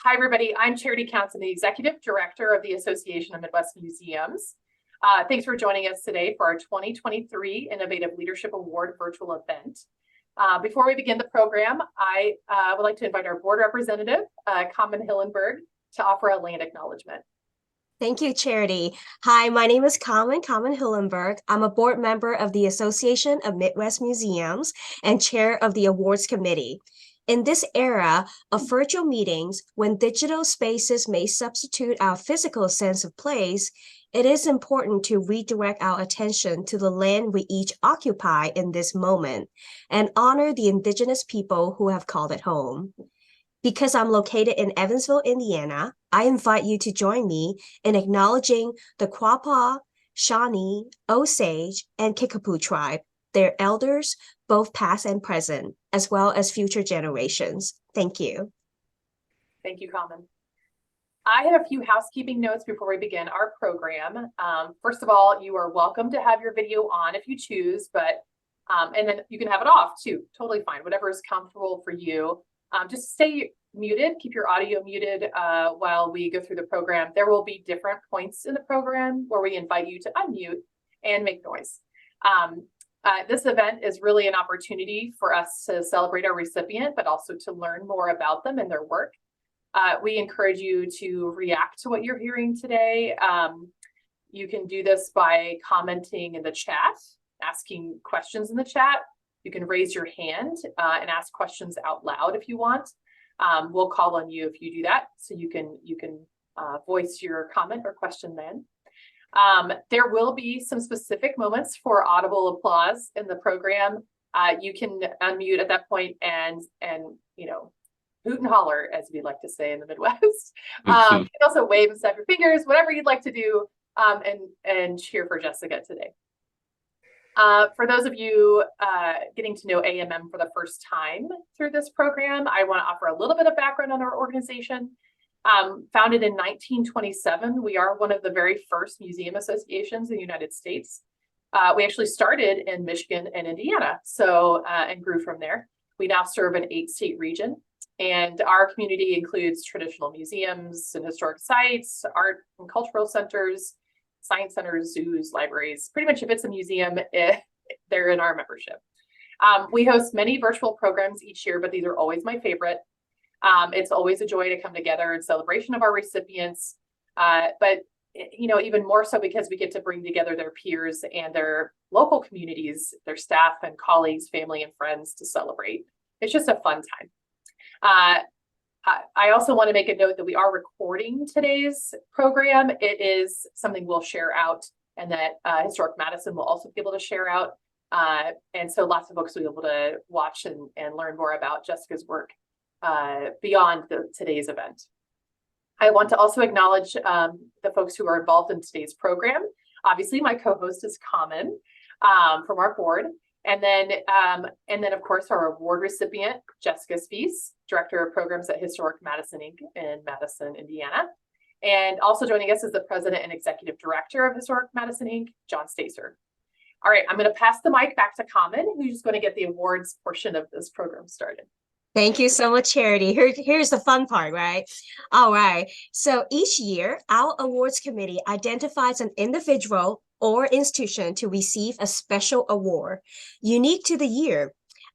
Hi, everybody. I'm Charity Counts. I'm the Executive Director of the Association of Midwest Museums. Thanks for joining us today for our 2023 Innovative Leadership Award virtual event. Before we begin the program, I would like to invite our board representative, Carmen Hillenberg, to offer a land acknowledgement. Thank you, Charity. Hi, my name is Carmen Hillenberg. I'm a board member of the Association of Midwest Museums and chair of the awards committee. In this era of virtual meetings, when digital spaces may substitute our physical sense of place, it is important to redirect our attention to the land we each occupy in this moment and honor the indigenous people who have called it home. Because I'm located in Evansville, Indiana, I invite you to join me in acknowledging the Quapaw, Shawnee, Osage, and Kickapoo tribe, their elders, both past and present, as well as future generations. Thank you. Thank you, Carmen. I have a few housekeeping notes before we begin our program. First of all, you are welcome to have your video on if you choose, but and then you can have it off too. Totally fine, whatever is comfortable for you. Just stay muted, keep your audio muted while we go through the program. There will be different points in the program where we invite you to unmute and make noise. This event is really an opportunity for us to celebrate our recipient, but also to learn more about them and their work. We encourage you to react to what you're hearing today. You can do this by commenting in the chat, asking questions in the chat. You can raise your hand and ask questions out loud if you want. We'll call on you if you do that, so you can voice your comment or question then. There will be some specific moments for audible applause in the program. You can unmute at that point and hoot and holler, as we like to say in the Midwest. You can also wave and snap your fingers, whatever you'd like to do, and cheer for Jessica today. For those of you getting to know AMM for the first time through this program, I want to offer a little bit of background on our organization. Founded in 1927, we are one of the very first museum associations in the United States. We actually started in Michigan and Indiana, and grew from there. We now serve an 8-state region, and our community includes traditional museums and historic sites, art and cultural centers, science centers, zoos, libraries. Pretty much if it's a museum, they're in our membership. We host many virtual programs each year, but these are always my favorite. It's always a joy to come together in celebration of our recipients, but even more so because we get to bring together their peers and their local communities, their staff and colleagues, family and friends to celebrate. It's just a fun time. I also want to make a note that we are recording today's program. It is something we'll share out, and that Historic Madison will also be able to share out. And so lots of folks will be able to watch and learn more about Jessica's work beyond today's event. I want to also acknowledge the folks who are involved in today's program. Obviously, my co-host is Carmen from our board. And then, of course, our award recipient, Jessica Spies, Director of Programs at Historic Madison, Inc. in Madison, Indiana. And also joining us is the President and Executive Director of Historic Madison, Inc., John Stacer. All right, I'm going to pass the mic back to Carmen, who's just going to get the awards portion of this program started. Thank you so much, Charity. Here's the fun part, right? All right. So each year, our awards committee identifies an individual or institution to receive a special award unique to the year.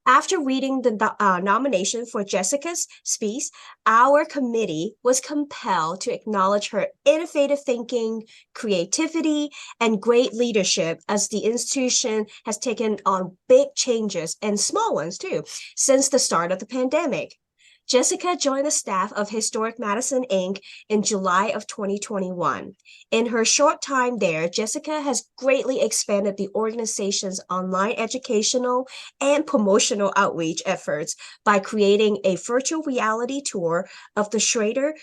After reading the nomination for Jessica Spies, our committee was compelled to acknowledge her innovative thinking, creativity, and great leadership, as the institution has taken on big changes, and small ones too, since the start of the pandemic. Jessica joined the staff of Historic Madison, Inc. in July of 2021. In her short time there, Jessica has greatly expanded the organization's online educational and promotional outreach efforts by creating a virtual reality tour of the Schrader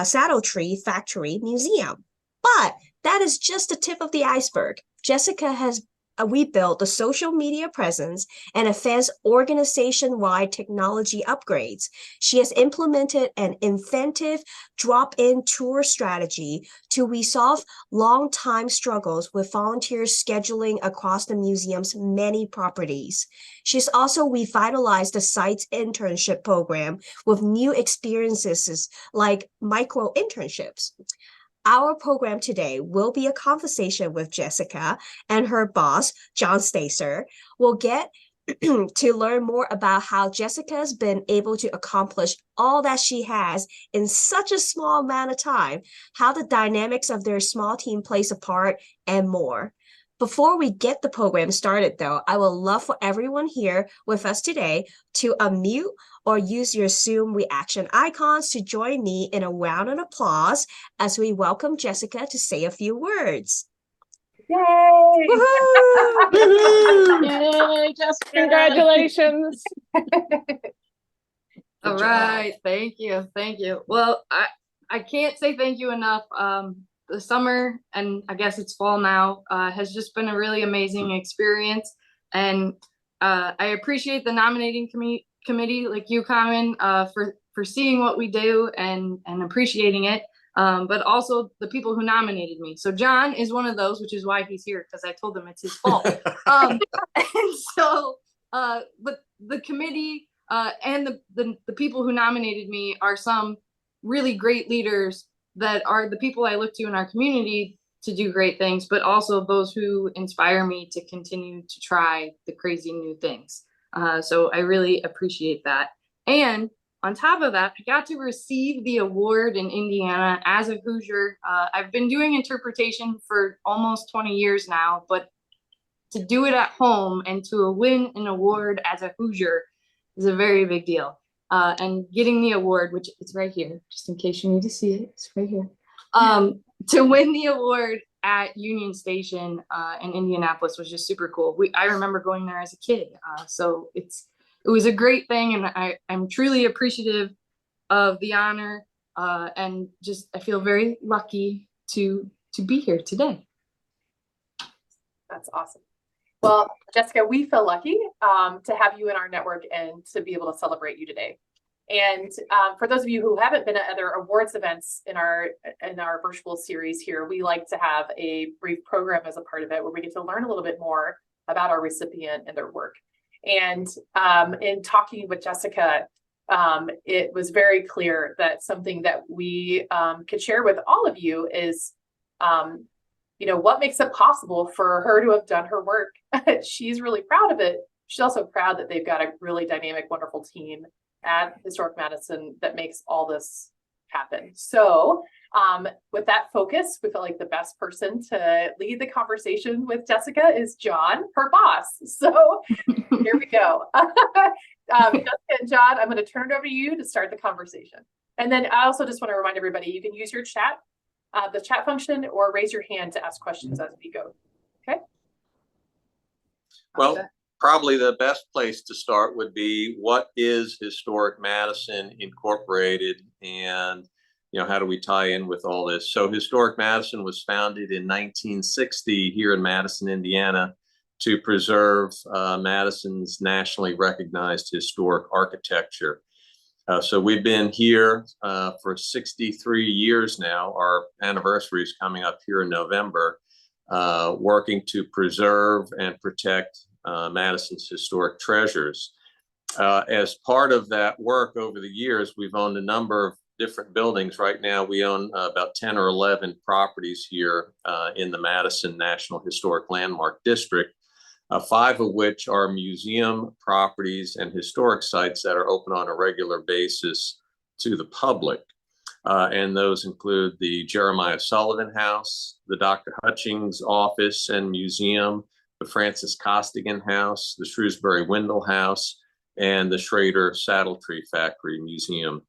Saddle Tree Factory Museum. But that is just the tip of the iceberg. Jessica has we built the social media presence and advanced organization-wide technology upgrades. She has implemented an inventive drop-in tour strategy to resolve long-time struggles with volunteer scheduling across the museum's many properties. She's also revitalized the site's internship program with new experiences like micro internships. Our program today will be a conversation with Jessica and her boss, John Stacer. We'll get to learn more about how Jessica's been able to accomplish all that she has in such a small amount of time, how the dynamics of their small team plays a part, and more. Before we get the program started, though, I would love for everyone here with us today to unmute or use your Zoom reaction icons to join me in a round of applause as we welcome Jessica to say a few words. Yay! Yay, Jessica. Congratulations. All right, thank you. Well, I can't say thank you enough. The summer, and I guess it's fall now, has just been a really amazing experience, and I appreciate the nominating committee like you, Carmen, for seeing what we do and appreciating it, but also the people who nominated me. So John is one of those, which is why he's here, because I told him it's his fault. And so but the committee and the people who nominated me are some really great leaders that are the people I look to in our community to do great things, but also those who inspire me to continue to try the crazy new things. So I really appreciate that. And on top of that, I got to receive the award in Indiana as a Hoosier. I've been doing interpretation for almost 20 years now, but to do it at home and to win an award as a Hoosier is a very big deal. And getting the award, which it's right here, just in case you need to see it, it's right here. To win the award at Union Station in Indianapolis was just super cool. I remember going there as a kid, so it was a great thing, and I'm truly appreciative of the honor, and just I feel very lucky to be here today. That's awesome. Well, Jessica, we feel lucky to have you in our network and to be able to celebrate you today. And for those of you who haven't been at other awards events in our virtual series here, we like to have a brief program as a part of it where we get to learn a little bit more about our recipient and their work. And in talking with Jessica, it was very clear that something that we could share with all of you is what makes it possible for her to have done her work. She's really proud of it. She's also proud that they've got a really dynamic, wonderful team at Historic Madison that makes all this happen. So with that focus, we felt like the best person to lead the conversation with Jessica is John, her boss. So here we go. Jessica and John, I'm going to turn it over to you to start the conversation. And then I also just want to remind everybody, you can use your chat, the chat function, or raise your hand to ask questions as we go. Okay. Well, probably the best place to start would be, what is Historic Madison Incorporated, and how do we tie in with all this? So Historic Madison was founded in 1960 here in Madison, Indiana, to preserve Madison's nationally recognized historic architecture. So we've been here for 63 years now. Our anniversary is coming up here in November, working to preserve and protect Madison's historic treasures. As part of that work over the years, we've owned a number of different buildings. Right now, we own about 10 or 11 properties here in the Madison National Historic Landmark District, 5 of which are museum properties and historic sites that are open on a regular basis to the public. And those include the Jeremiah Sullivan House, the Dr. Hutchings Office and Museum, the Francis Costigan House, the Shrewsbury Wendell House, and the Schrader Saddle Tree Factory Museum.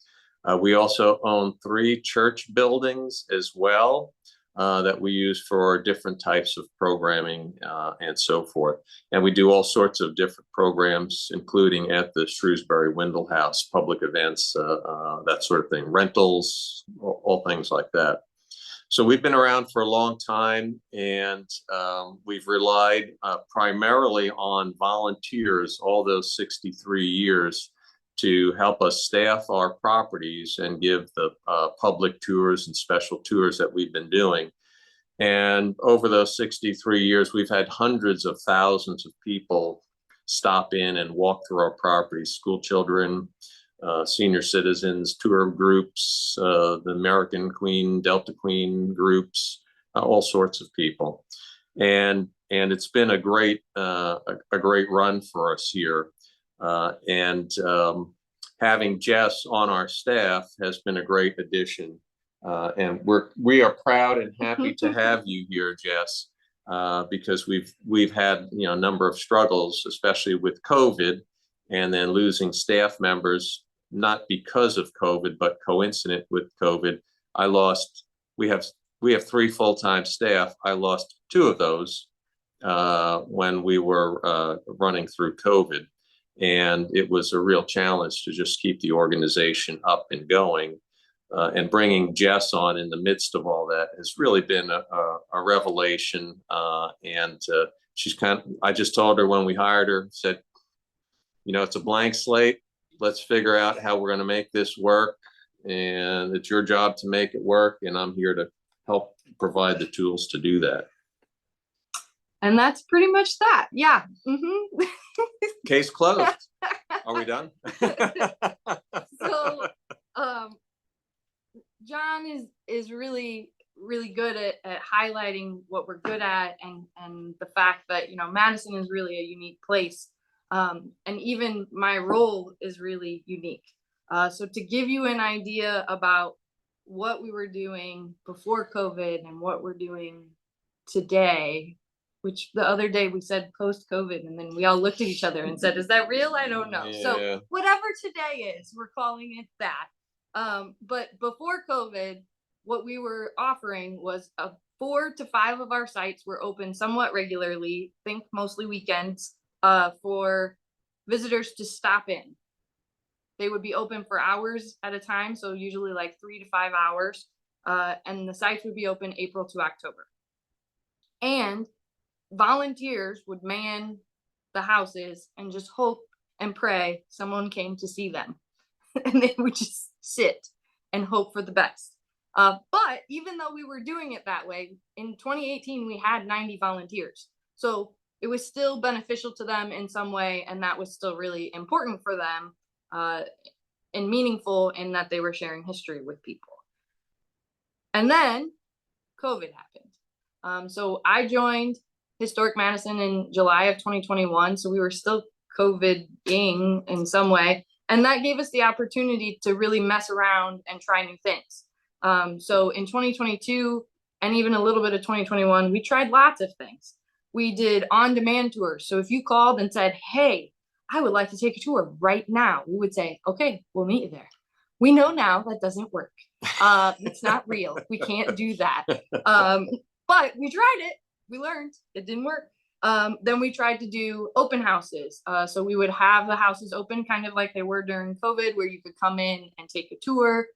We also own 3 church buildings as well that we use for different types of programming and so forth. And we do all sorts of different programs, including at the Shrewsbury Wendell House, public events, that sort of thing, rentals, all things like that. So we've been around for a long time, and we've relied primarily on volunteers all those 63 years to help us staff our properties and give the public tours and special tours that we've been doing. And over those 63 years, we've had hundreds of thousands of people stop in and walk through our properties, school children, senior citizens, tour groups, the American Queen, Delta Queen groups, all sorts of people. And it's been a great run for us here. Having Jess on our staff has been a great addition. And we are proud and happy to have you here, Jess, because we've had a number of struggles, especially with COVID, and then losing staff members, not because of COVID, but coincident with COVID. We have 3 full-time staff. I lost 2 of those when we were running through COVID. And it was a real challenge to just keep the organization up and going. And bringing Jess on in the midst of all that has really been a revelation. She's I just told her when we hired her, said, it's a blank slate. Let's figure out how we're going to make this work. And it's your job to make it work. And I'm here to help provide the tools to do that. And that's pretty much that. Yeah. Mm-hmm. Case closed. Are we done? So, John is really, really good at highlighting what we're good at, and the fact that, Madison is really a unique place. And even my role is really unique. So to give you an idea about what we were doing before COVID and what we're doing today, which the other day we said post-COVID, and then we all looked at each other and said, is that real? I don't know. Yeah. So whatever today is, we're calling it that. But before COVID, what we were offering was 4 to 5 of our sites were open somewhat regularly, think mostly weekends, for visitors to stop in. They would be open for hours at a time, so usually like 3 to 5 hours, and the sites would be open April to October. And volunteers would man the houses and just hope and pray someone came to see them. And they would just sit and hope for the best. But even though we were doing it that way, in 2018, we had 90 volunteers. So it was still beneficial to them in some way. And that was still really important for them and meaningful in that they were sharing history with people. And then COVID happened. So I joined Historic Madison in July of 2021. So we were still COVID-ing in some way. And that gave us the opportunity to really mess around and try new things. So in 2022 and even a little bit of 2021, we tried lots of things. We did on-demand tours. So if you called and said, hey, I would like to take a tour right now, we would say, okay, we'll meet you there. We know now that doesn't work. It's not real. We can't do that. But we tried it. We learned it didn't work. Then we tried to do open houses. So we would have the houses open kind of like they were during COVID, where you could come in and take a tour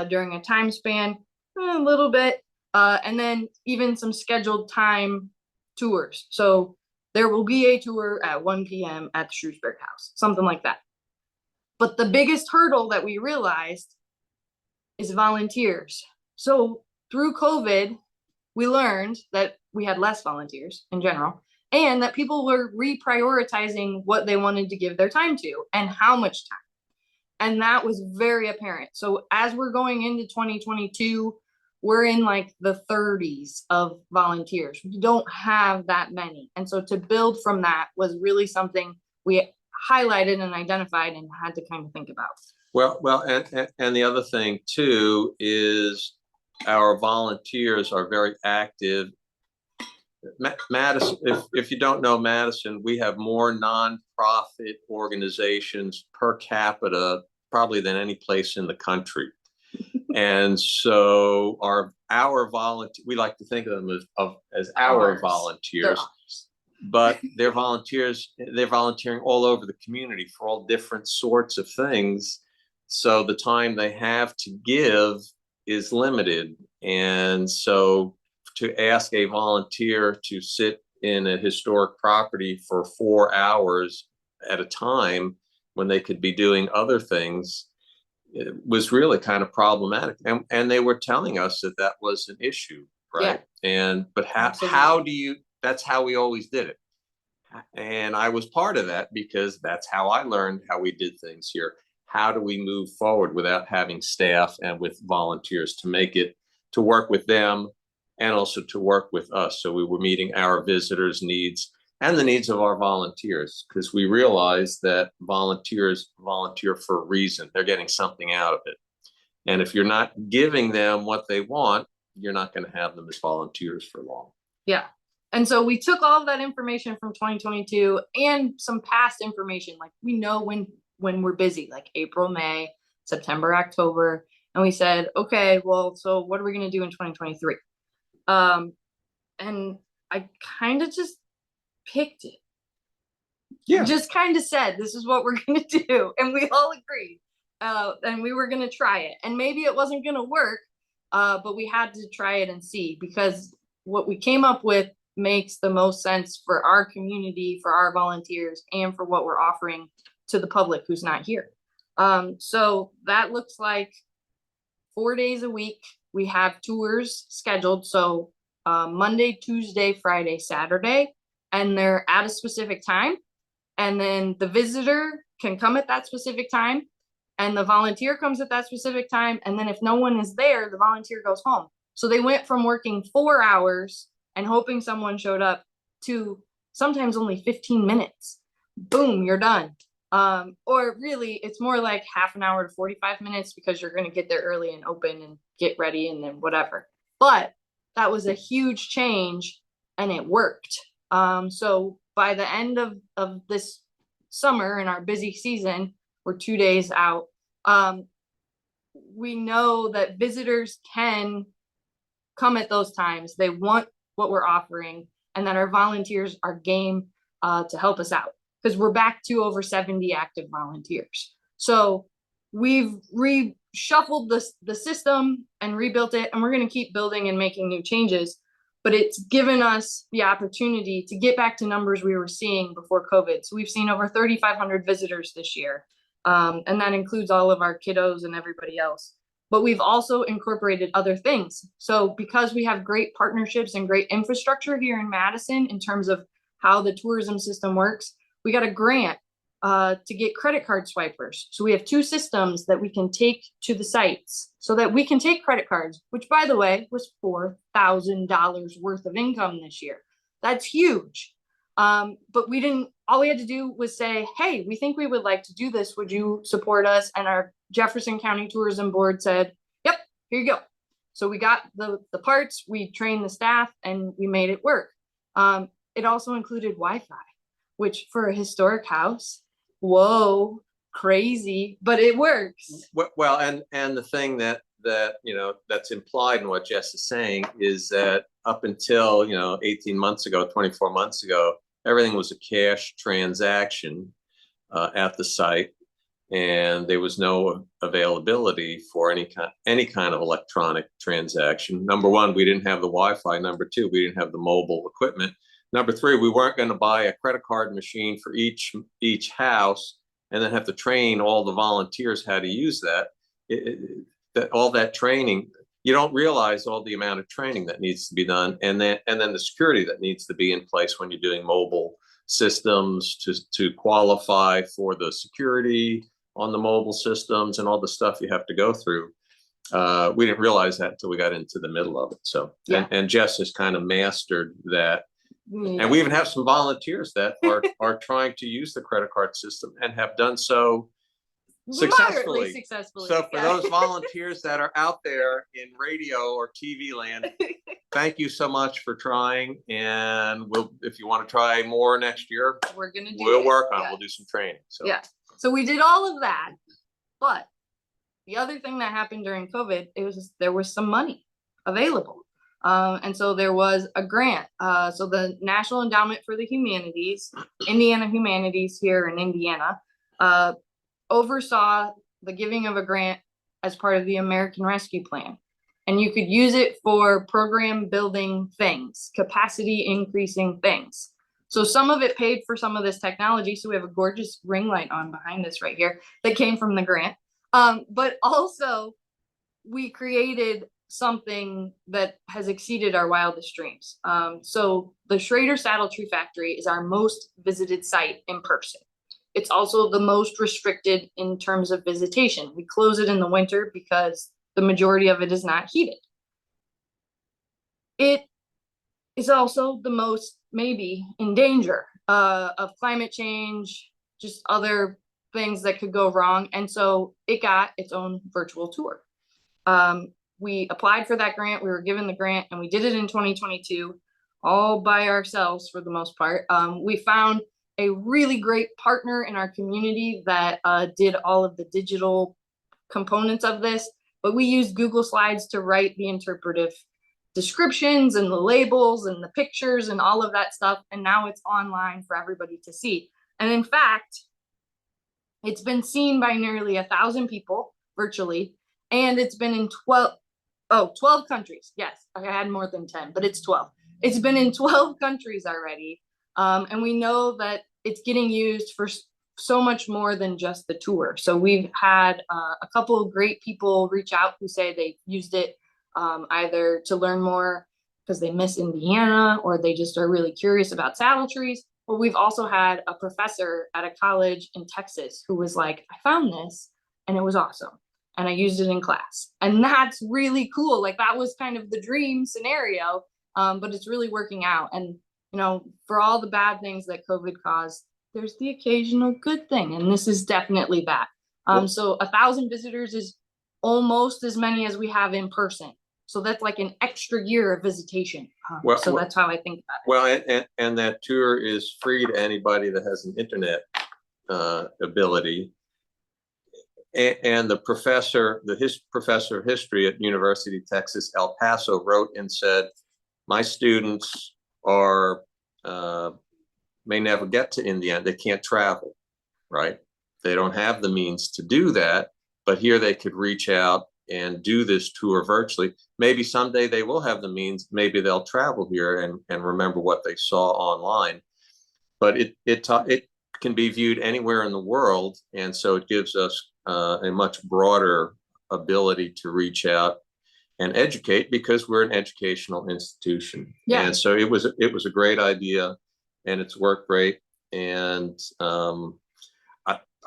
during a time span, a little bit, and then even some scheduled time tours. So there will be a tour at 1 p.m. at the Shrewsbury House, something like that. But the biggest hurdle that we realized is volunteers. So through COVID, we learned that we had less volunteers in general, and that people were reprioritizing what they wanted to give their time to and how much time. And that was very apparent. So as we're going into 2022, we're in like the 30s of volunteers. We don't have that many. And so to build from that was really something we highlighted and identified and had to kind of think about. Well, and the other thing too is our volunteers are very active. Madison, if you don't know Madison, we have more nonprofit organizations per capita probably than any place in the country. And so our volunteer, we like to think of them as our volunteers, but they're volunteering all over the community for all different sorts of things. So the time they have to give is limited. And so to ask a volunteer to sit in a historic property for 4 hours at a time when they could be doing other things, it was really kind of problematic. And they were telling us that that was an issue, right? But how do you, that's how we always did it. And I was part of that because that's how I learned how we did things here. How do we move forward without having staff and with volunteers to make it, to work with them and also to work with us? So we were meeting our visitors' needs and the needs of our volunteers, because we realized that volunteers volunteer for a reason. They're getting something out of it. And if you're not giving them what they want, you're not going to have them as volunteers for long. Yeah. And so we took all of that information from 2022 and some past information, like we know when we're busy, like April, May, September, October. And we said, okay, well, so what are we going to do in 2023? And I kind of just picked it. Yeah. Just kind of said, this is what we're going to do. And we all agreed. And we were going to try it. And maybe it wasn't going to work, but we had to try it and see, because what we came up with makes the most sense for our community, for our volunteers, and for what we're offering to the public who's not here. So that looks like 4 days a week. We have tours scheduled. So Monday, Tuesday, Friday, Saturday, and they're at a specific time. And then the visitor can come at that specific time, and the volunteer comes at that specific time. And then if no one is there, the volunteer goes home. So they went from working 4 hours and hoping someone showed up to sometimes only 15 minutes. Boom, you're done. Or really, it's more like half an hour to 45 minutes, because you're going to get there early and open and get ready and then whatever. But that was a huge change, and it worked. So by the end of this summer in our busy season, we're 2 days out. We know that visitors can come at those times. They want what we're offering, and that our volunteers are game to help us out, because we're back to over 70 active volunteers. So we've reshuffled the system and rebuilt it, and we're going to keep building and making new changes. But it's given us the opportunity to get back to numbers we were seeing before COVID. So we've seen over 3,500 visitors this year. And that includes all of our kiddos and everybody else. But we've also incorporated other things. So because we have great partnerships and great infrastructure here in Madison in terms of how the tourism system works, we got a grant to get credit card swipers. So we have 2 systems that we can take to the sites so that we can take credit cards, which, by the way, was $4,000 worth of income this year. That's huge. But we didn't, all we had to do was say, hey, we think we would like to do this. Would you support us? And our Jefferson County Tourism Board said, yep, here you go. So we got the parts, we trained the staff, and we made it work. It also included Wi-Fi, which for a historic house, whoa, crazy, but it works. Well, and the thing that that's implied in what Jess is saying is that up until 18 months ago, 24 months ago, everything was a cash transaction at the site, and there was no availability for any kind of electronic transaction. Number one, we didn't have the Wi-Fi. Number two, we didn't have the mobile equipment. Number three, we weren't going to buy a credit card machine for each house and then have to train all the volunteers how to use that. All that training, you don't realize all the amount of training that needs to be done, and then the security that needs to be in place when you're doing mobile systems to qualify for the security on the mobile systems and all the stuff you have to go through. We didn't realize that until we got into the middle of it. So, yeah. and Jess has kind of mastered that. Yeah. And we even have some volunteers that are trying to use the credit card system and have done so successfully. So for those volunteers that are out there in radio or TV land, thank you so much for trying. And if you want to try more next year, we'll work on it. We'll do some training. So yeah. So we did all of that. But the other thing that happened during COVID, there was some money available. And so there was a grant. So the National Endowment for the Humanities, Indiana Humanities here in Indiana, oversaw the giving of a grant as part of the American Rescue Plan. and you could use it for program building things, capacity increasing things. So some of it paid for some of this technology. So we have a gorgeous ring light on behind us right here that came from the grant. But also we created something that has exceeded our wildest dreams. So the Schrader Saddle Tree Factory is our most visited site in person. It's also the most restricted in terms of visitation. We close it in the winter because the majority of it is not heated. It is also the most maybe in danger of climate change, just other things that could go wrong. And so it got its own virtual tour. We applied for that grant, we were given the grant, and we did it in 2022, all by ourselves for the most part. We found a really great partner in our community that did all of the digital components of this, but we used Google Slides to write the interpretive descriptions and the labels and the pictures and all of that stuff, and now it's online for everybody to see. And in fact, it's been seen by nearly 1,000 people virtually, and it's been in 12 countries. Yes, I had more than 10, but it's 12. It's been in 12 countries already. And we know that it's getting used for so much more than just the tour. So we've had a couple of great people reach out who say they used it either to learn more because they miss Indiana, or they just are really curious about saddle trees. But we've also had a professor at a college in Texas who was like, I found this and it was awesome, and I used it in class. And that's really cool. Like, that was kind of the dream scenario, but it's really working out. And you know, for all the bad things that COVID caused, there's the occasional good thing, and this is definitely that. So 1,000 visitors is almost as many as we have in person. So that's like an extra year of visitation. So that's how I think about it. Well, and that tour is free to anybody that has an internet ability. And the professor, professor of history at University of Texas, El Paso, wrote and said, my students are may never get to Indiana. They can't travel, right? They don't have the means to do that, but here they could reach out and do this tour virtually. Maybe someday they will have the means. Maybe they'll travel here and remember what they saw online. But it can be viewed anywhere in the world, and so it gives us a much broader ability to reach out and educate, because we're an educational institution. Yeah. And so it was a great idea, and it's worked great. And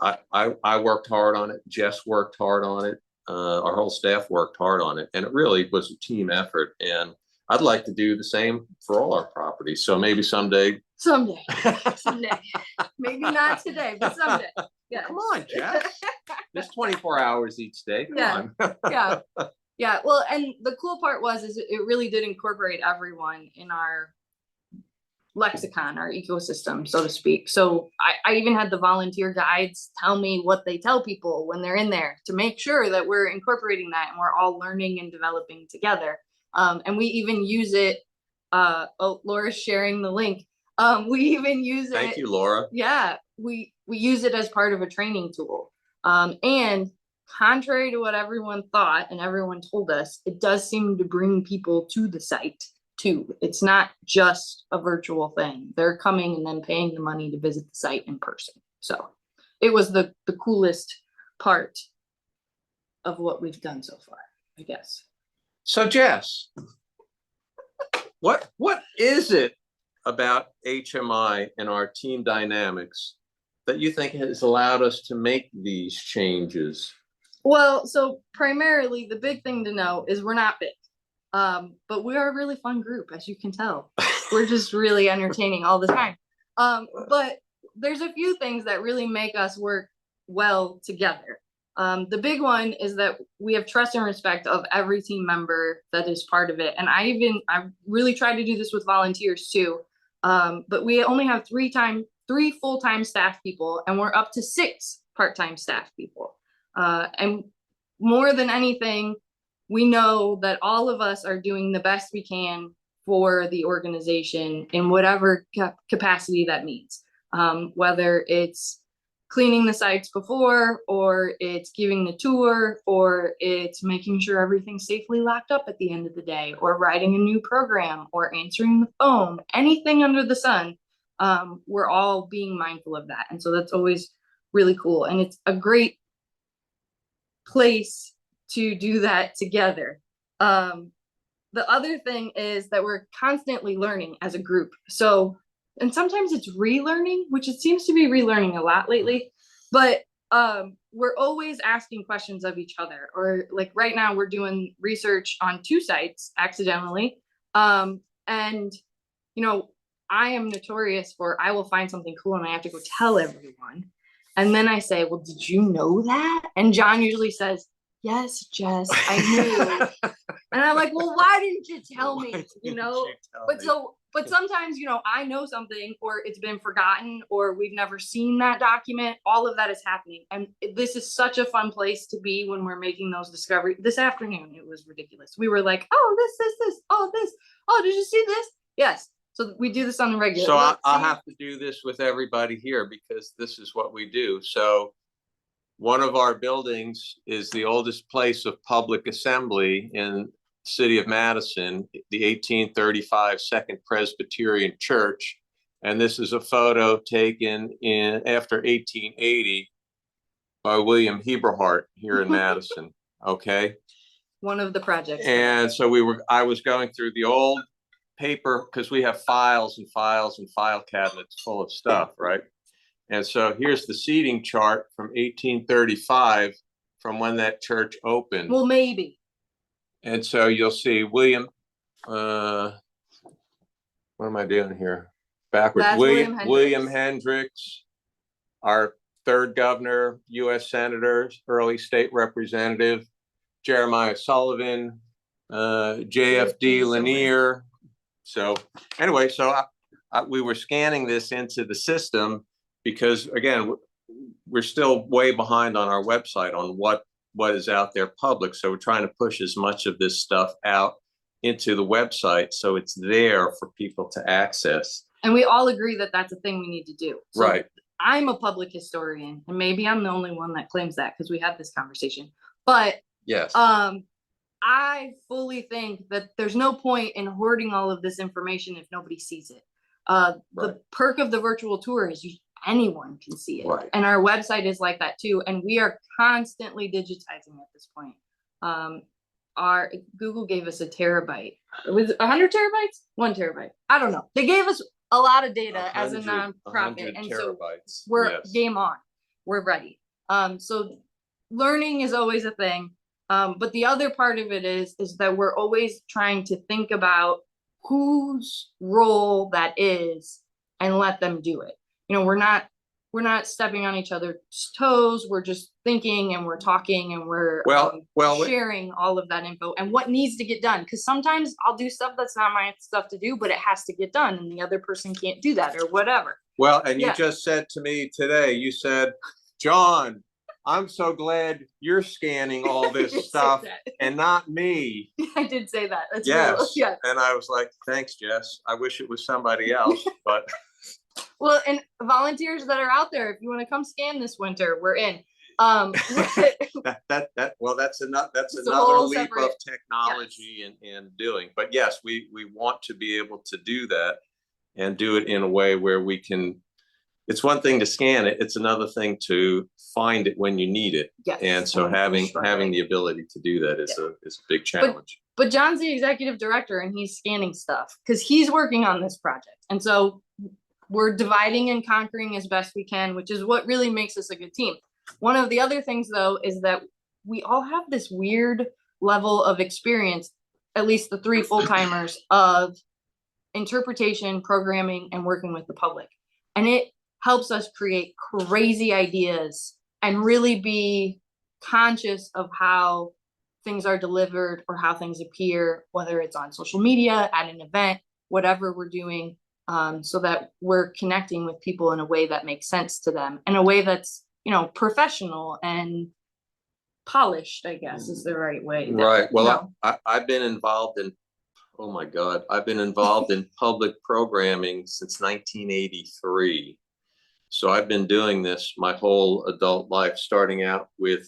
I worked hard on it. Jess worked hard on it. Our whole staff worked hard on it, and it really was a team effort. And I'd like to do the same for all our properties. So maybe someday. Someday. Maybe not today, but someday. Yeah. Come on, Jess. There's 24 hours each day. Come on. Yeah. Yeah. Well, and the cool part is it really did incorporate everyone in our lexicon, our ecosystem, so to speak. So I even had the volunteer guides tell me what they tell people when they're in there, to make sure that we're incorporating that and we're all learning and developing together. And we even use it. Oh, Laura's sharing the link. We even use it. Thank you, Laura. Yeah, we use it as part of a training tool. And contrary to what everyone thought and everyone told us, it does seem to bring people to the site too. It's not just a virtual thing. They're coming and then paying the money to visit the site in person. So it was the coolest part of what we've done so far, I guess. So Jess, what is it about HMI and our team dynamics that you think has allowed us to make these changes? Well, so primarily the big thing to know is we're not big, but we are a really fun group, as you can tell. We're just really entertaining all the time. But there's a few things that really make us work well together. The big one is that we have trust and respect of every team member that is part of it. And I really try to do this with volunteers too. But we only have three full-time staff people, and we're up to 6 part-time staff people. And more than anything, we know that all of us are doing the best we can for the organization in whatever capacity that means. Whether it's cleaning the sites before, or it's giving the tour, or it's making sure everything's safely locked up at the end of the day, or writing a new program, or answering the phone, anything under the sun. We're all being mindful of that. And so that's always really cool. And it's a great place to do that together. The other thing is that we're constantly learning as a group. So, and sometimes it's relearning, which it seems to be relearning a lot lately, but we're always asking questions of each other. Or like right now we're doing research on 2 sites accidentally. And you know, I am notorious for, I will find something cool and I have to go tell everyone. And then I say, well, did you know that? And John usually says, yes, Jess, I knew. And I'm like, well, why didn't you tell me? You know, but sometimes, you know, I know something, or it's been forgotten, or we've never seen that document. All of that is happening. And this is such a fun place to be when we're making those discoveries. This afternoon, it was ridiculous. We were like, oh, this, oh, this. Oh, did you see this? Yes. So we do this on the regular. So I'll have to do this with everybody here because this is what we do. So one of our buildings is the oldest place of public assembly in the city of Madison, the 1835 Second Presbyterian Church. And this is a photo taken in after 1880 by William Heberhart here in Madison. Okay. One of the projects. And so I was going through the old paper because we have files and files and file cabinets full of stuff, right? And so here's the seating chart from 1835 from when that church opened. Well, maybe. And so you'll see William, what am I doing here? Backwards. That's William Hendricks, our 3rd governor, US senator, early state representative, Jeremiah Sullivan, JFD Lanier. So anyway, so we were scanning this into the system because, again, we're still way behind on our website on what is out there public. So we're trying to push as much of this stuff out into the website so it's there for people to access. And we all agree that that's a thing we need to do. So right. I'm a public historian, and maybe I'm the only one that claims that because we had this conversation. But yes, I fully think that there's no point in hoarding all of this information if nobody sees it. The perk of the virtual tour is anyone can see it. Right. And our website is like that too. And we are constantly digitizing at this point. Our Google gave us a terabyte. It was 100 terabytes? 1 terabyte. I don't know. They gave us a lot of data as a nonprofit. And so we're game on. We're ready. So learning is always a thing. But the other part of it is that we're always trying to think about whose role that is and let them do it. You know, we're not stepping on each other's toes. We're just thinking and we're talking and we're sharing all of that info and what needs to get done. Because sometimes I'll do stuff that's not my stuff to do, but it has to get done and the other person can't do that or whatever. Well, and you just said to me today, you said, John, I'm so glad you're scanning all this stuff and not me. I did say that. That's yes. Real. Yes. And I was like, thanks, Jess. I wish it was somebody else, but. Well, and volunteers that are out there, if you want to come scan this winter, we're in. Well, that's another leap of technology and doing. But yes, we want to be able to do that and do it in a way where we can. It's one thing to scan it; it's another thing to find it when you need it. Yes. And so having the ability to do that is a big challenge. But John's the executive director, and he's scanning stuff because he's working on this project, and so we're dividing and conquering as best we can, which is what really makes us a good team. One of the other things, though, is that we all have this weird level of experience, at least the 3 full-timers, of interpretation, programming, and working with the public. And it helps us create crazy ideas and really be conscious of how things are delivered or how things appear, whether it's on social media, at an event, whatever we're doing. So that we're connecting with people in a way that makes sense to them, in a way that's, you know, professional and polished, I guess is the right way. Right. Well, I've been involved in, oh my God, I've been involved in public programming since 1983. So I've been doing this my whole adult life, starting out with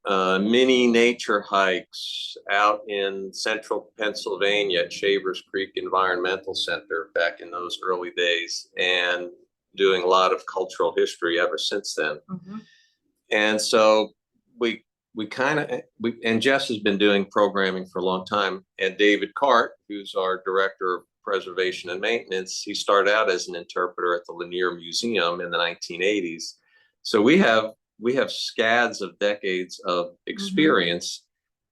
mini nature hikes out in central Pennsylvania at Shavers Creek Environmental Center back in those early days, and doing a lot of cultural history ever since then. Mm-hmm. And so we kind of, and Jess has been doing programming for a long time, and David Cart, who's our director of preservation and maintenance, he started out as an interpreter at the Lanier Museum in the 1980s. So we have scads of decades of experience.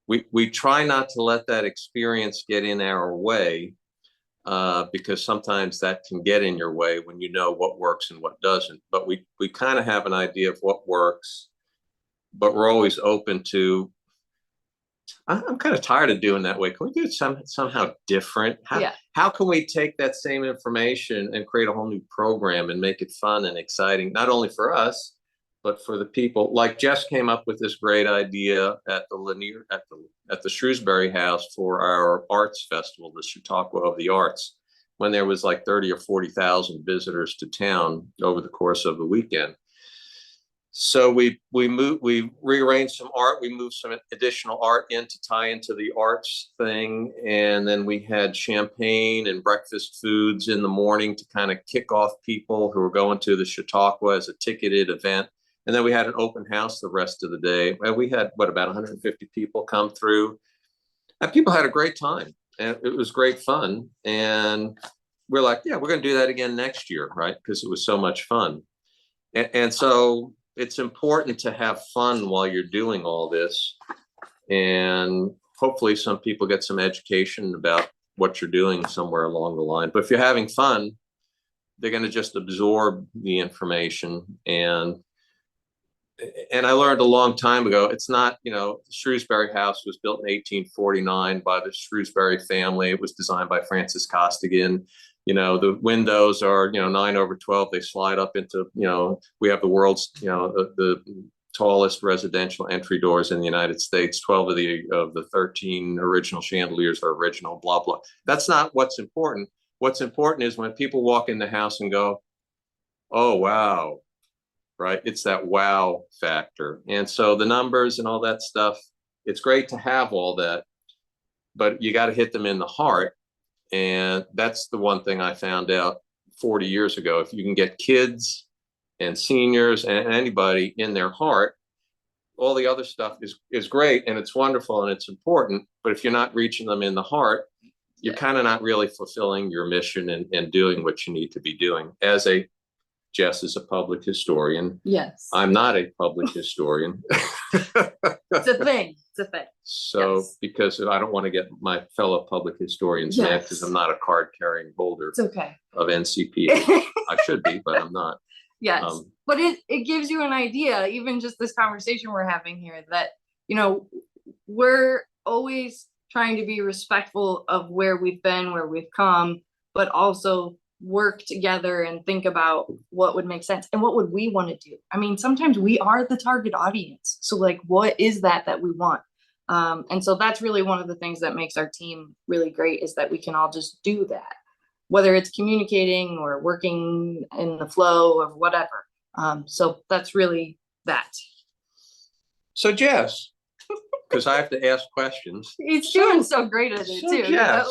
We try not to let that experience get in our way, because sometimes that can get in your way when you know what works and what doesn't. But we kind of have an idea of what works, but we're always open to, I'm kind of tired of doing that way. Can we do it somehow different? How can we take that same information and create a whole new program and make it fun and exciting, not only for us, but for the people? Like Jess came up with this great idea at the Lanier, at the Shrewsbury House for our arts festival, the Chautauqua of the Arts, when there was like 30 or 40,000 visitors to town over the course of the weekend. So we rearranged some art, we moved some additional art in to tie into the arts thing, and then we had champagne and breakfast foods in the morning to kind of kick off people who were going to the Chautauqua as a ticketed event. And then we had an open house the rest of the day. And we had, about 150 people come through. And people had a great time, and it was great fun. And we're like, yeah, we're going to do that again next year, right? Because it was so much fun. And so it's important to have fun while you're doing all this. And hopefully some people get some education about what you're doing somewhere along the line. But if you're having fun, they're going to just absorb the information. And I learned a long time ago, it's not, the Shrewsbury House was built in 1849 by the Shrewsbury family. It was designed by Francis Costigan. The windows are, 9/12. They slide up into, we have the world's, the tallest residential entry doors in the United States. 12 of the 13 original chandeliers are original, blah, blah. That's not what's important. What's important is when people walk in the house and go, oh, wow, right? It's that wow factor. And so the numbers and all that stuff, it's great to have all that, but you got to hit them in the heart. And that's the one thing I found out 40 years ago. If you can get kids and seniors and anybody in their heart, all the other stuff is great and it's wonderful and it's important. But if you're not reaching them in the heart, you're kind of not really fulfilling your mission and doing what you need to be doing. Jess is a public historian. Yes. I'm not a public historian. It's a thing. It's a thing. So, yes. Because I don't want to get my fellow public historians mad because I'm not a card-carrying holder. It's okay. Of NCP. I should be, but I'm not. Yes. But it gives you an idea, even just this conversation we're having here, that, we're always trying to be respectful of where we've been, where we've come, but also work together and think about what would make sense and what would we want to do. I mean, sometimes we are the target audience. So like, what is that we want? And so that's really one of the things that makes our team really great, is that we can all just do that, whether it's communicating or working in the flow of whatever. So that's really that. So Jess, because I have to ask questions. He's doing so great at it too. Jess,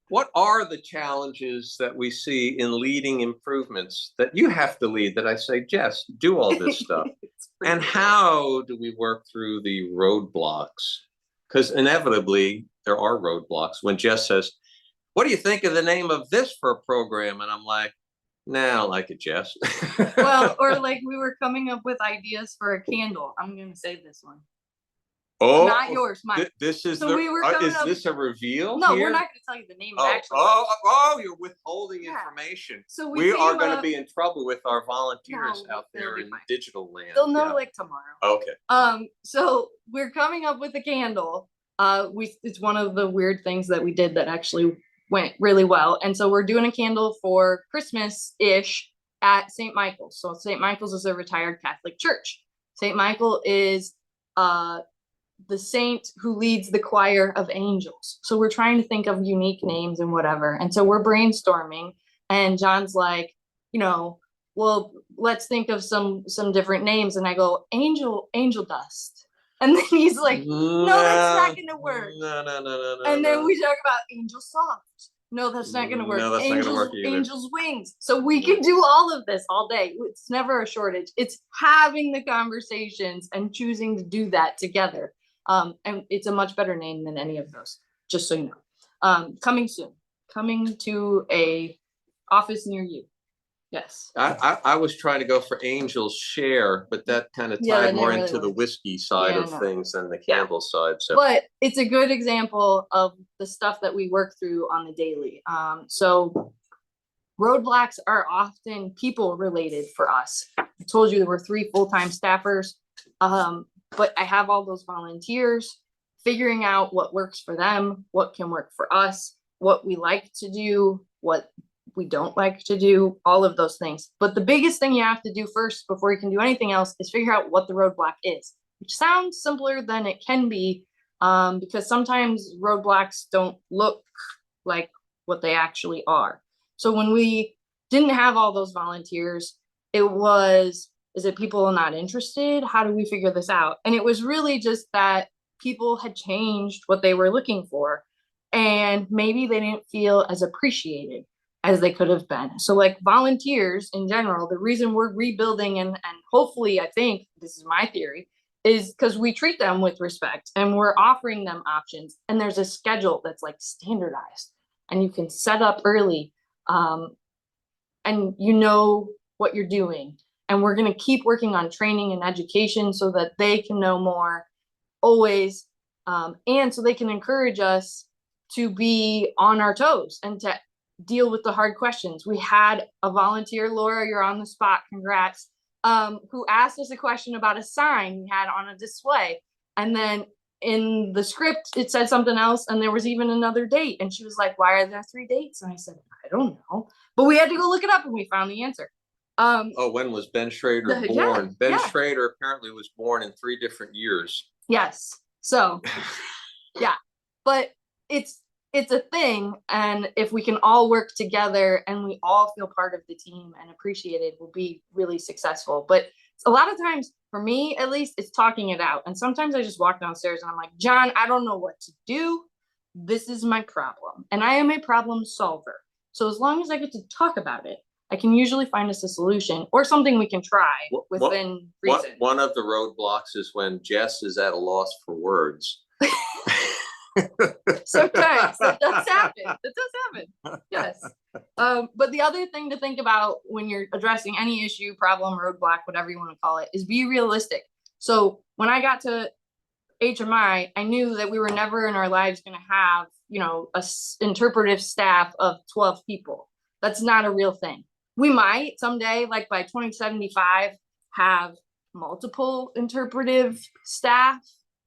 what are the challenges that we see in leading improvements that you have to lead, that I say, Jess, do all this stuff? And how do we work through the roadblocks? Because inevitably there are roadblocks. When Jess says, what do you think of the name of this for a program? And I'm like, nah, I don't like it, Jess. Well, or like we were coming up with ideas for a candle. I'm going to say this one. Oh, not yours, mine. This is so the, we were is this a reveal? No, here? We're not going to tell you the name of actually. You're withholding information. So we are going to be in trouble with our volunteers out there in digital land. They'll know like tomorrow. Okay. So we're coming up with a candle. It's one of the weird things that we did that actually went really well. And so we're doing a candle for Christmas-ish at St. Michael's. So St. Michael's is a retired Catholic church. St. Michael is the saint who leads the choir of angels. So we're trying to think of unique names and whatever. And so we're brainstorming, and John's like, you know, well, let's think of some different names. And I go, angel dust. And then he's like, no, that's not gonna work. No. And then we talk about angel soft. No, that's not gonna work. No, that's not gonna work either. Angel's wings. So we can do all of this all day. It's never a shortage. It's having the conversations and choosing to do that together. And it's a much better name than any of those, just so you know. Coming soon. Coming to a office near you. Yes. I was trying to go for Angel's Share, but that kind of Yeah, that tied more didn't into really the work. whiskey side Yeah, of no. things than the Yeah. candle side. So, But it's a good example of the stuff that we work through on the daily. So roadblocks are often people related for us. I told you there were 3 full-time staffers, but I have all those volunteers, figuring out what works for them, what can work for us, what we like to do, what we don't like to do, all of those things. But the biggest thing you have to do first before you can do anything else is figure out what the roadblock is, which sounds simpler than it can be, because sometimes roadblocks don't look like what they actually are. So when we didn't have all those volunteers, it was, is it people not interested? How do we figure this out? And it was really just that people had changed what they were looking for, and maybe they didn't feel as appreciated as they could have been. So like volunteers in general, the reason we're rebuilding and hopefully, I think this is my theory, is because we treat them with respect and we're offering them options, and there's a schedule that's like standardized and you can set up early, and you know what you're doing. And we're going to keep working on training and education so that they can know more always, and so they can encourage us to be on our toes and to deal with the hard questions. We had a volunteer, Laura, you're on the spot, congrats, who asked us a question about a sign we had on a display. And then in the script, it said something else, and there was even another date. And she was like, why are there 3 dates? And I said, I don't know. But we had to go look it up and we found the answer. when was Ben Schrader Yeah, born? Ben yeah. Schrader apparently was born in 3 different years. Yes. So, yeah, but it's a thing. And if we can all work together and we all feel part of the team and appreciated, we'll be really successful. But a lot of times, for me at least, it's talking it out. And sometimes I just walk downstairs and I'm like, John, I don't know what to do. This is my problem. And I am a problem solver. So as long as I get to talk about it, I can usually find us a solution or something we can try within reason. One of the roadblocks is when Jess is at a loss for words. Sometimes that does happen. That does happen. Yes. But the other thing to think about when you're addressing any issue, problem, roadblock, whatever you want to call it, is be realistic. So when I got to HMI, I knew that we were never in our lives going to have, a interpretive staff of 12 people. That's not a real thing. We might someday, like by 2075, have multiple interpretive staff,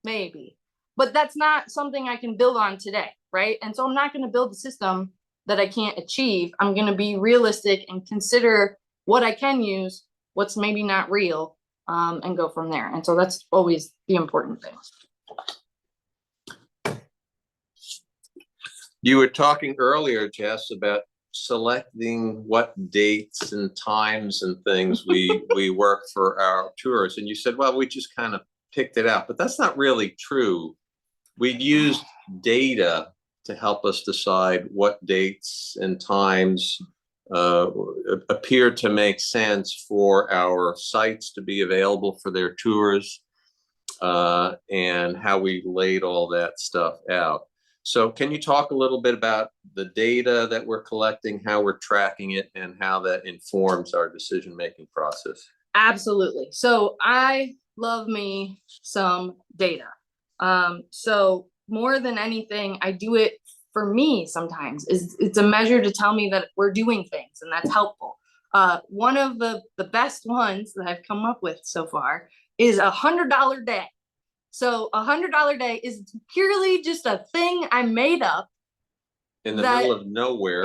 maybe. But that's not something I can build on today, right? And so I'm not going to build a system that I can't achieve. I'm going to be realistic and consider what I can use, what's maybe not real, and go from there. And so that's always the important thing. You were talking earlier, Jess, about selecting what dates and times and things we work for our tours. And you said, well, we just kind of picked it out, but that's not really true. We used data to help us decide what dates and times appeared to make sense for our sites to be available for their tours, and how we laid all that stuff out. So can you talk a little bit about the data that we're collecting, how we're tracking it, and how that informs our decision-making process? Absolutely. So I love me some data. So more than anything, I do it for me sometimes. It's a measure to tell me that we're doing things, and that's helpful. One of the best ones that I've come up with so far is $100 day. So $100 day is purely just a thing I made up in the middle of nowhere.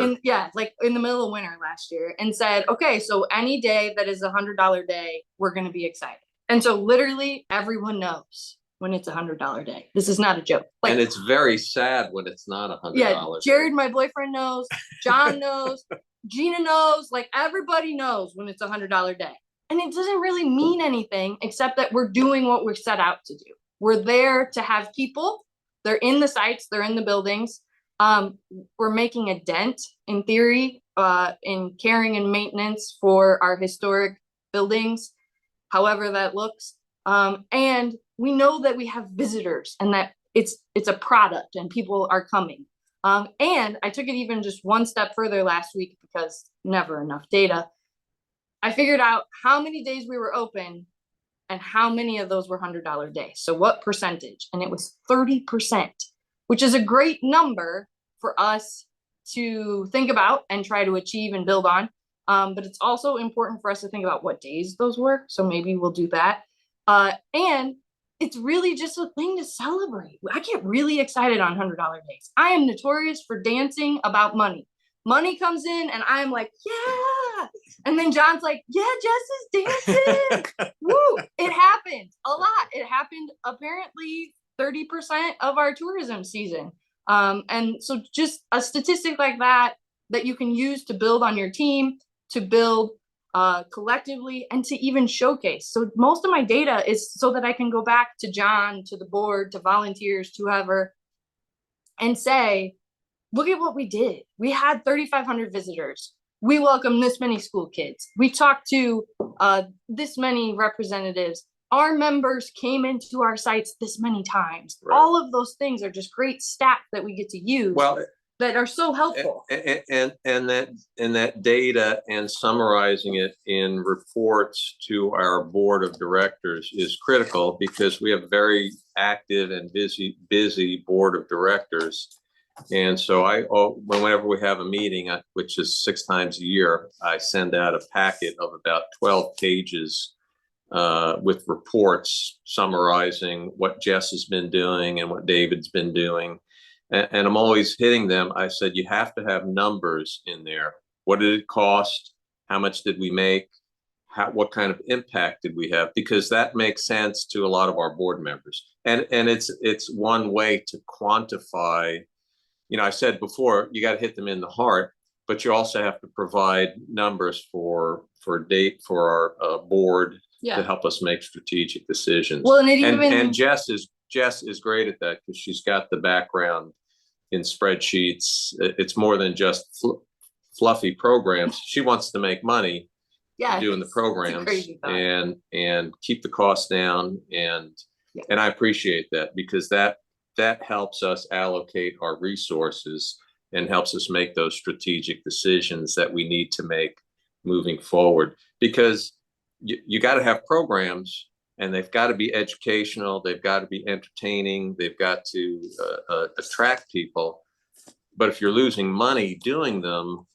Like in the middle of winter last year, and said, okay, so any day that is $100 day, we're going to be excited. And so literally everyone knows when it's $100 day. This is not a joke. And it's very sad when it's not $100. Yeah, Jared, my boyfriend, knows. John knows. Gina knows, like everybody knows when it's $100 day. And it doesn't really mean anything except that we're doing what we're set out to do. We're there to have people. They're in the sites, they're in the buildings. We're making a dent in theory, in caring and maintenance for our historic buildings, however that looks. And we know that we have visitors and that it's a product and people are coming. And I took it even just one step further last week because never enough data. I figured out how many days we were open and how many of those were $100 days. So what percentage? And it was 30%, which is a great number for us to think about and try to achieve and build on. But it's also important for us to think about what days those were. So maybe we'll do that. And it's really just a thing to celebrate. I get really excited on $100 days. I am notorious for dancing about money. Money comes in and I'm like, yeah. And then John's like, yeah, Jess is dancing. Woo. It happened a lot. It happened apparently 30% of our tourism season. And so just a statistic like that you can use to build on your team, to build collectively, and to even showcase. So most of my data is so that I can go back to John, to the board, to volunteers, to whoever, and say, look at what we did. We had 3,500 visitors. We welcomed this many school kids. We talked to this many representatives. Our members came into our sites this many times. Right. All of those things are just great stats that we get to use. Well, that are so helpful. And that data and summarizing it in reports to our board of directors is critical because we have very active and busy board of directors. And so whenever we have a meeting, which is 6 times a year, I send out a packet of about 12 pages with reports summarizing what Jess has been doing and what David's been doing. And I'm always hitting them. I said, you have to have numbers in there. What did it cost? How much did we make? What kind of impact did we have? Because that makes sense to a lot of our board members. And it's one way to quantify. You know, I said before, you got to hit them in the heart, but you also have to provide numbers for our board to help us make strategic decisions. Well, and Jess is great at that because she's got the background in spreadsheets. It's more than just fluffy programs. She wants to make money doing the programs and keep the costs down. And I appreciate that because that helps us allocate our resources and helps us make those strategic decisions that we need to make moving forward. Because you got to have programs, and they've got to be educational, they've got to be entertaining, they've got to attract people. But if you're losing money doing them,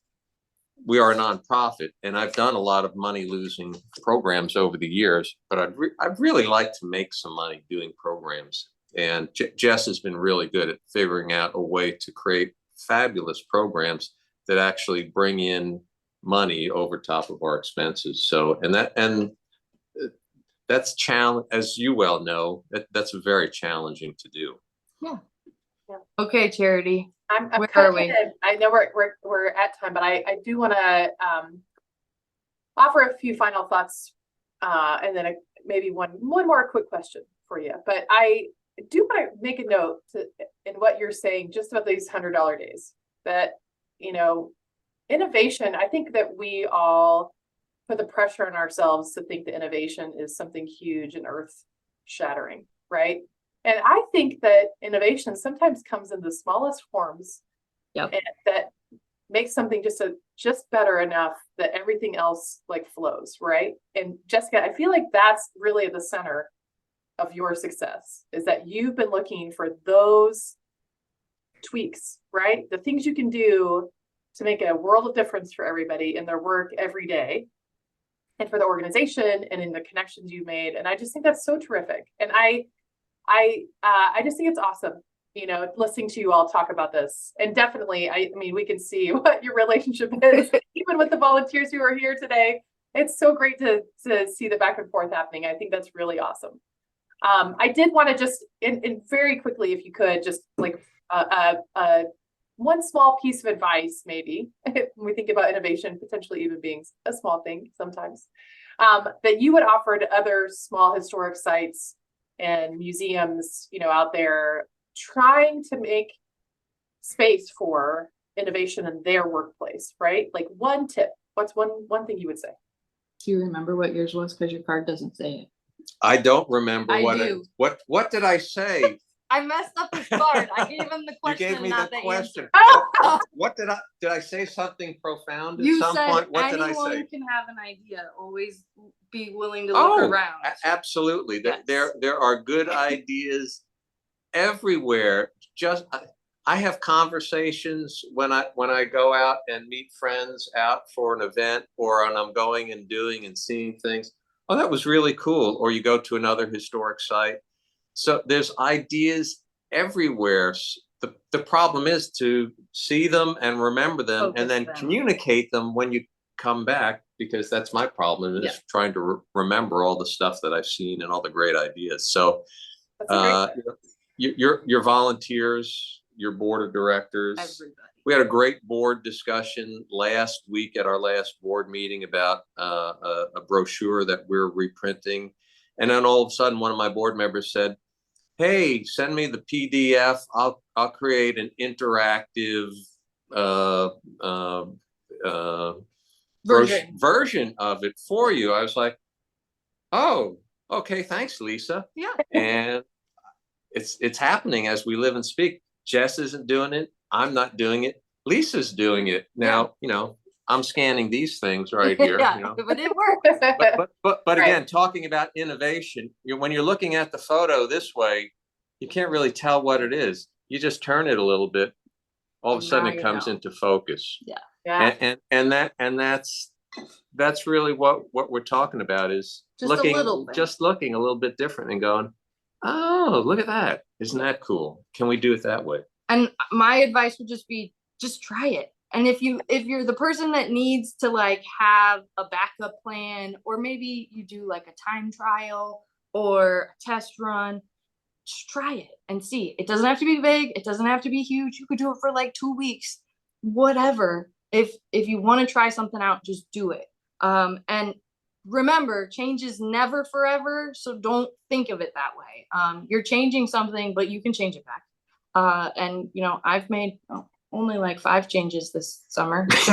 we are a nonprofit, and I've done a lot of money losing programs over the years, but I'd really like to make some money doing programs. And Jess has been really good at figuring out a way to create fabulous programs that actually bring in money over top of our expenses. So, that's challenge, as you well know, that's very challenging to do. Yeah. Okay, Charity. Where are we? I know we're at time, but I do want to offer a few final thoughts, and then maybe one more quick question for you. But I do want to make a note in what you're saying just about these $100 days. That innovation. I think that we all put the pressure on ourselves to think that innovation is something huge and earth-shattering, right? And I think that innovation sometimes comes in the smallest forms, and that makes something just better enough that everything else flows, right? And Jessica, I feel like that's really at the center of your success, is that you've been looking for those tweaks, right? The things you can do to make a world of difference for everybody in their work every day, and for the organization and in the connections you've made. And I just think that's so terrific. And I just think it's awesome, listening to you all talk about this. And definitely, I mean, we can see what your relationship is, even with the volunteers who are here today. It's so great to see the back and forth happening. I think that's really awesome. I did want to just, in very quickly, if you could, just one small piece of advice, maybe when we think about innovation, potentially even being a small thing sometimes, that you would offer to other small historic sites and museums, out there trying to make space for innovation in their workplace, right? Like one tip, what's one thing you would say? Do you remember what yours was? Because your card doesn't say it. I don't remember I what do. what did I say? I messed up his card. I gave him the You question, gave me not the the question. answer. What did I say something profound at You some said point? What did I anyone say? can have an idea. Always be willing to look around. Absolutely. Yes. There are good ideas everywhere. Just I have conversations when I go out and meet friends out for an event, or when I'm going and doing and seeing things. Oh, that was really cool. Or you go to another historic site. So there's ideas everywhere. The problem is to see them and remember them, Focus and then them. communicate them when you come back, because that's my problem, is trying to remember all the stuff that I've seen and all the great ideas. So your volunteers, your board of directors, Everybody. we had a great board discussion last week at our last board meeting about a brochure that we're reprinting. And then all of a sudden, one of my board members said, "Hey, send me the PDF. I'll create an interactive version of it for you." I was like, "Oh, okay, thanks, Lisa." Yeah. And it's happening as we live and speak. Jess isn't doing it. I'm not doing it. Lisa's doing it now. I'm scanning these things right here. But it works. But again, talking about innovation, when you're looking at the photo this way, you can't really tell what it is. You just turn it a little bit, all of a sudden it comes into focus. Yeah. And that's really what we're talking about, is Just looking a little bit different and going, oh, look at that. Isn't that cool? Can we do it that way? And my advice would just be, just try it. And if you're the person that needs to like have a backup plan, or maybe you do like a time trial or a test run, just try it and see. It doesn't have to be big. It doesn't have to be huge. You could do it for like 2 weeks, whatever. If you want to try something out, just do it. And remember, change is never forever. So don't think of it that way. You're changing something, but you can change it back. And I've made only like 5 changes this summer, so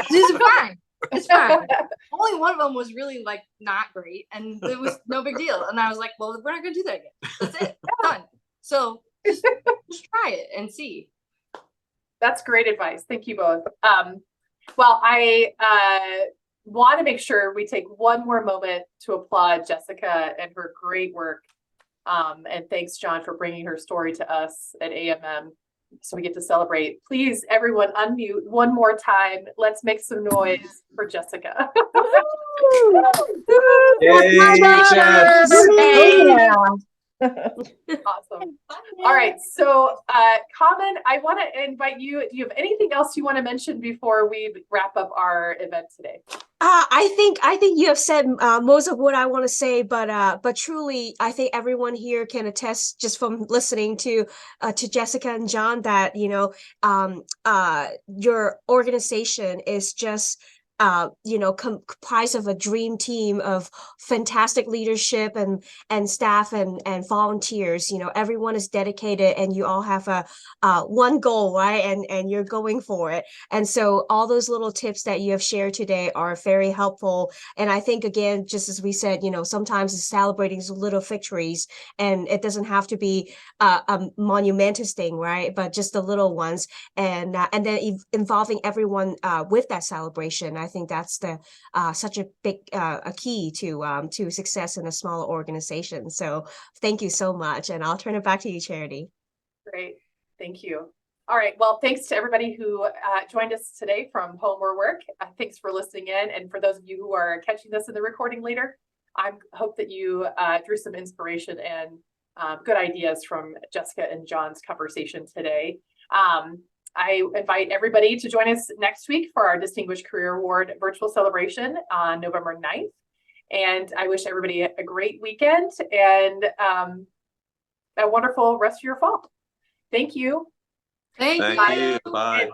this is fine. It's fine. Only one of them was really like not great, and it was no big deal. And I was like, well, we're not gonna do that again. That's it. Done. So just try it and see. That's great advice. Thank you both. Well, I want to make sure we take one more moment to applaud Jessica and her great work. And thanks, John, for bringing her story to us at AMM, so we get to celebrate. Please, everyone, unmute one more time. Let's make some noise for Jessica. Yay, Jess. Awesome. All right. So, Common, I want to invite you. Do you have anything else you want to mention before we wrap up our event today? I think you have said most of what I want to say, but truly, I think everyone here can attest, just from listening to Jessica and John, that your organization is just comprised of a dream team of fantastic leadership and staff and volunteers. Everyone is dedicated, and you all have one goal, right? And you're going for it. And so all those little tips that you have shared today are very helpful. And I think, again, just as we said, sometimes it's celebrating little victories, and it doesn't have to be a monumentous thing, right? But just the little ones, and then involving everyone with that celebration. I think that's such a big a key to success in a smaller organization. So thank you so much, and I'll turn it back to you, Charity. Great, thank you. All right, well, thanks to everybody who joined us today from home or work. Thanks for listening in, and for those of you who are catching this in the recording later, I hope that you drew some inspiration and good ideas from Jessica and John's conversation today. I invite everybody to join us next week for our Distinguished Career Award virtual celebration on November 9th. And I wish everybody a great weekend and a wonderful rest of your fall. Thank you. Thank Thank you. you. Bye.